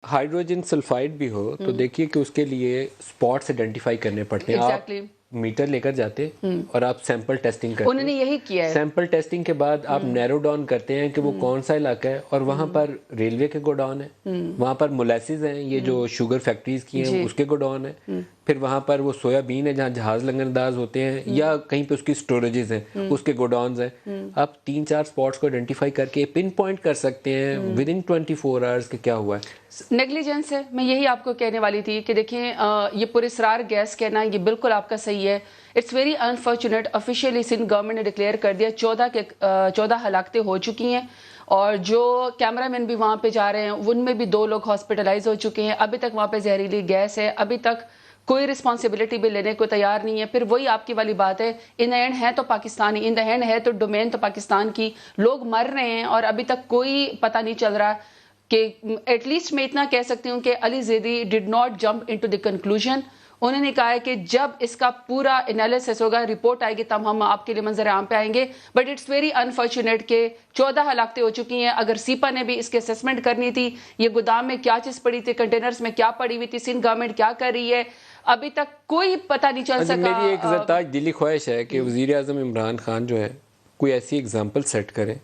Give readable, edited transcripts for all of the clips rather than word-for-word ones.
Hydrogen sulphide भी हो तो देखिए कि उसके लिए स्पॉट्स आइडेंटिफाई करने पड़ते हैं। exactly. आप मीटर लेकर जाते और आप सैंपल टेस्टिंग करते हैं। उन्होंने यही किया है। सैंपल टेस्टिंग के बाद आप नैरो डाउन करते हैं कि वो कौन सा इलाका है, और वहाँ पर रेलवे के गोडाउन है, वहाँ पर मोलेसिस हैं, ये जो शुगर फैक्ट्रीज की हैं उसके गोडाउन है, फिर वहाँ पर वो सोयाबीन है जहाँ जहाज लंगरअंदाज होते हैं, या कहीं पे उसकी स्टोरेजेस हैं उसके गोडाउन्स हैं। आप 3-4 स्पॉट्स को आइडेंटिफाई करके पिन पॉइंट कर सकते हैं विद इन 24 आवर्स कि क्या हुआ है। नेग्लिजेंस है। मैं यही आपको कहने वाली थी कि देखिए ये पुरस्रार गैस कहना ये बिल्कुल आपका सही है। It's very unfortunate, officially Sindh government ने डिक्लेयर कर दिया 14 हलाकतें हो चुकी हैं, और जो कैमरामैन भी वहाँ पे जा रहे हैं उनमें भी 2 लोग हॉस्पिटलाइज हो चुके हैं। अभी तक वहाँ पे जहरीली गैस है, अभी तक कोई रिस्पॉन्सिबिलिटी भी लेने को तैयार नहीं है। फिर वही आपकी वाली बात है, इन द एंड है तो पाकिस्तानी, इन द एंड है तो डोमेन तो पाकिस्तान की, लोग मर रहे हैं और अभी तक कोई पता नहीं चल रहा कि एटलीस्ट मैं इतना कह सकती हूँ कि Ali Zaidi did not jump into the conclusion. उन्होंने कहा है कि जब इसका पूरा एनालिसिस होगा, रिपोर्ट आएगी, तब हम आपके लिए मंजर आम पे आएंगे। बट इट्स वेरी अनफॉर्चुनेट कि 14 हलाकतें हो चुकी हैं। अगर सीपा ने भी इसके असेसमेंट करनी थी, ये गोदाम में क्या चीज़ पड़ी थी, कंटेनर्स में क्या पड़ी हुई थी, सिंध गवर्नमेंट क्या कर रही है, अभी तक कोई पता नहीं चल सका। मेरी एक ज़रताज दिली ख्वाहिश है कि वज़ीर आज़म इमरान खान जो है कोई ऐसी एग्जाम्पल सेट करे,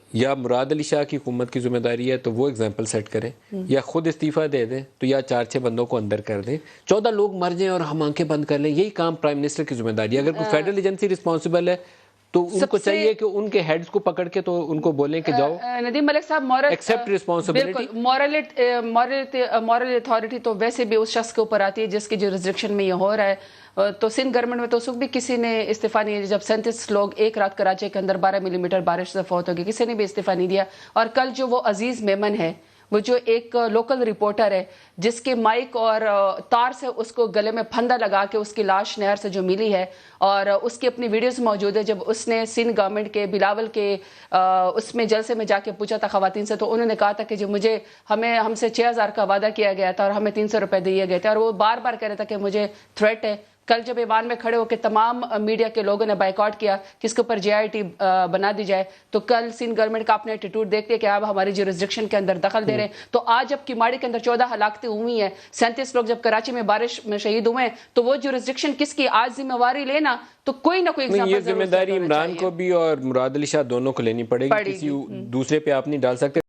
या मुराद अली शाह की हुकूमत की जिम्मेदारी है तो वो एग्जाम्पल सेट करें, या खुद इस्तीफा दे दें तो या 4-6 बंदों को अंदर कर दें, 14 लोग मर जाएं और हम आंखें बंद कर लें। यही काम प्राइम मिनिस्टर की जिम्मेदारी है। अगर कोई फेडरल एजेंसी रिस्पॉन्सिबल है तो उनको चाहिए कि उनके हेड्स को पकड़ के तो उनको बोलें कि जाओ Nadeem Malik sahab, moral accept responsibility. Moral authority तो वैसे भी उस शख्स के ऊपर आती है जिसकी जुरिसडिक्शन में ये हो रहा है। तो सिंध गवर्नमेंट में तो सुख भी किसी ने इस्तीफा नहीं दिया। जब 37 लोग एक रात कराची के अंदर 12 मिलीमीटर बारिश से फौत हो गई, किसी ने भी इस्तीफा नहीं दिया। और कल जो वो अजीज मेमन है, वो जो एक लोकल रिपोर्टर है जिसके माइक और तार से उसको गले में फंदा लगा के उसकी लाश नहर से जो मिली है, और उसकी अपनी वीडियोस मौजूद है, जब उसने सिंध गवर्नमेंट के बिलावल के उसमें जलसे में जाके पूछा था खवातीन से, तो उन्होंने कहा था कि जो हमसे 6000 का वादा किया गया था और हमें 300 रुपए दिए गए थे, और वो बार बार कह रहा था कि मुझे थ्रेट है। कल जब ईवान में खड़े होकर तमाम मीडिया के लोगों ने बाइकआउट किया कि इसके ऊपर JIT बना दी जाए, तो कल सिंध गवर्नमेंट का अपने एटीट्यूड देखते कि आप हमारी जुरिसडिक्शन के अंदर दखल दे रहे हैं। तो आज जब किमाड़ी के अंदर 14 हलाकतें हुई हैं, 37 लोग जब कराची में बारिश में शहीद हुए हैं, तो वो जुरिसडिक्शन किसकी? आज जिम्मेवारी लेना तो कोई ना कोई एग्जांपल। ये जिम्मेदारी इमरान को भी और मुराद अली शाह दोनों को लेनी पड़ेगी, किसी दूसरे पे आप नहीं डाल सकते।